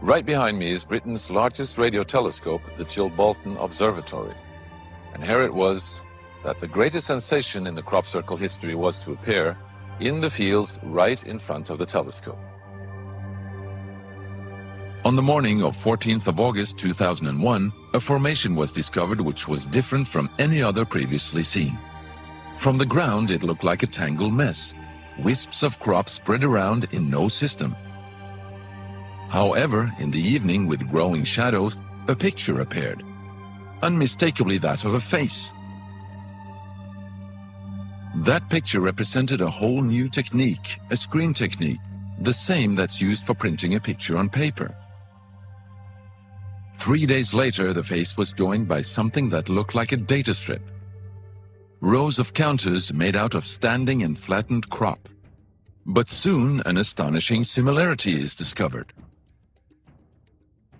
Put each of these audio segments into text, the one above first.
Right behind me is Britain's largest radio telescope, the Chilbolton Observatory. And here it was that the greatest sensation in the crop circle history was to appear in the fields right in front of the telescope. On the morning of 14th of August 2001, a formation was discovered which was different from any other previously seen. From the ground, it looked like a tangled mess, wisps of crop spread around in no system. However, in the evening, with growing shadows, a picture appeared, unmistakably that of a face. That picture represented a whole new technique, a screen technique, the same that's used for printing a picture on paper. 3 days later, the face was joined by something that looked like a data strip. Rows of counters made out of standing and flattened crop. But soon, an astonishing similarity is discovered.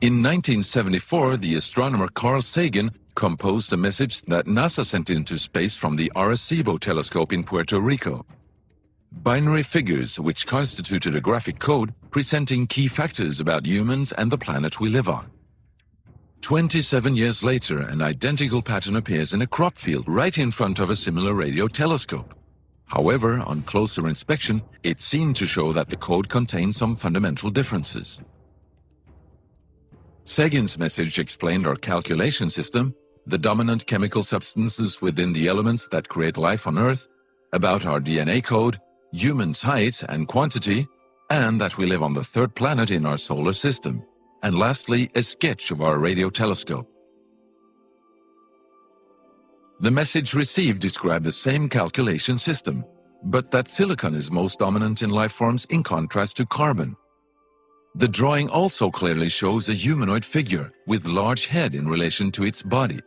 In 1974, the astronomer Carl Sagan composed a message that NASA sent into space from the ASCII telescope in Puerto Rico. Binary figures which constituted a graphic code presenting key factors about humans and the planet we live on. 27 years later, an identical pattern appears in a crop field right in front of a similar radio telescope. However, on closer inspection, it seemed to show that the code contained some fundamental differences. Sagan's message explained our calculation system, the dominant chemical substances within the elements that create life on Earth, about our DNA code, humans' height and quantity, and that we live on the third planet in our solar system, and lastly, a sketch of our radio telescope. The message received described the same calculation system, but that silicon is most dominant in life forms in contrast to carbon. The drawing also clearly shows a humanoid figure with large head in relation to its body.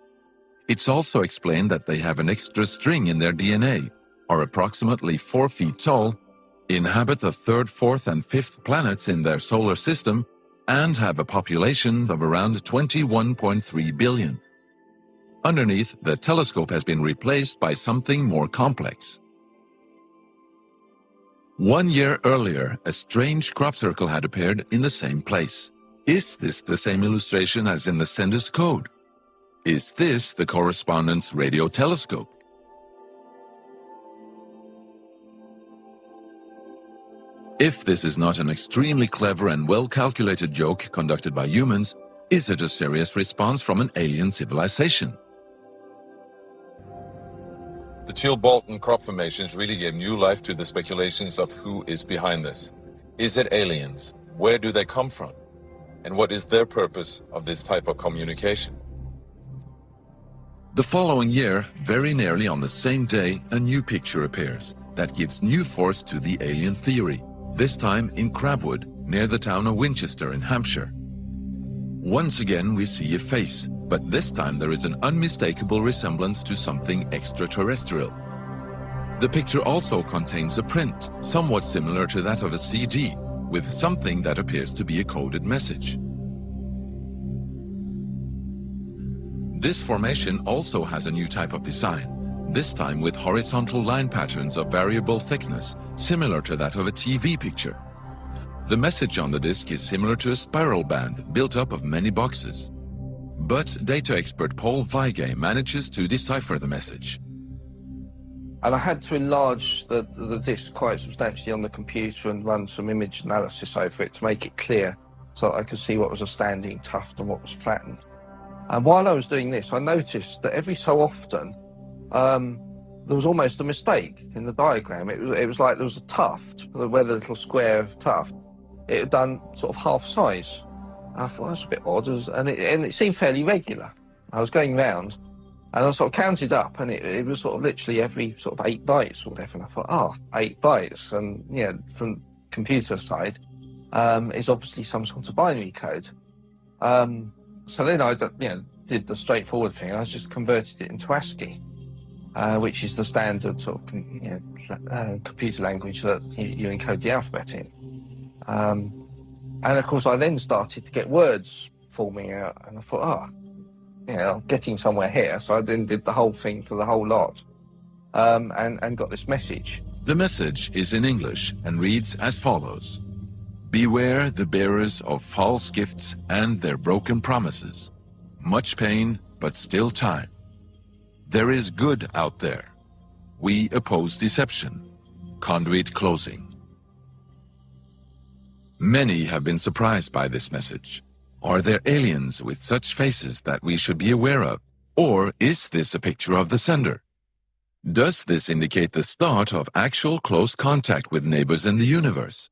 It's also explained that they have an extra string in their DNA, are approximately 4 feet tall, inhabit the third, fourth, and fifth planets in their solar system, and have a population of around 21.3 billion. Underneath, the telescope has been replaced by something more complex. 1 year earlier, a strange crop circle had appeared in the same place. Is this the same illustration as in the sender's code? Is this the correspondence radio telescope? If this is not an extremely clever and well-calculated joke conducted by humans, is it a serious response from an alien civilization? The Chilbolton crop formations really gave new life to the speculations of who is behind this. Is it aliens? Where do they come from? And what is their purpose of this type of communication? The following year, very nearly on the same day, a new picture appears that gives new force to the alien theory, this time in Crabwood, near the town of Winchester in Hampshire. Once again we see a face, but this time there is an unmistakable resemblance to something extraterrestrial. The picture also contains a print, somewhat similar to that of a CD, with something that appears to be a coded message. This formation also has a new type of design, this time with horizontal line patterns of variable thickness, similar to that of a TV picture. The message on the disc is similar to a spiral band built up of many boxes. But data expert Paul Weige manages to decipher the message. And I had to enlarge the disc quite substantially on the computer and run some image analysis over it to make it clear so that I could see what was a standing tuft and what was flattened. And while I was doing this, I noticed that every so often there was almost a mistake in the diagram. It was like there was a tuft, where the little square of tuft, it had done sort of half size. I thought, that's a bit odd, and it seemed fairly regular. I was going round, and I sort of counted up, and it was sort of literally every sort of 8 bytes or whatever, and I thought, 8 bytes, and yeah, from computer side, is obviously some sort of binary code. So then I did the straightforward thing, I just converted it into ASCII, which is the standard sort of computer language that you encode the alphabet in. And of course I then started to get words forming out, and I thought, I'm getting somewhere here. So I then did the whole thing for the whole lot, and got this message. The message is in English and reads as follows. Beware the bearers of false gifts and their broken promises. Much pain, but still time. There is good out there. We oppose deception. Conduit closing. Many have been surprised by this message. Are there aliens with such faces that we should be aware of? Or is this a picture of the sender? Does this indicate the start of actual close contact with neighbors in the universe?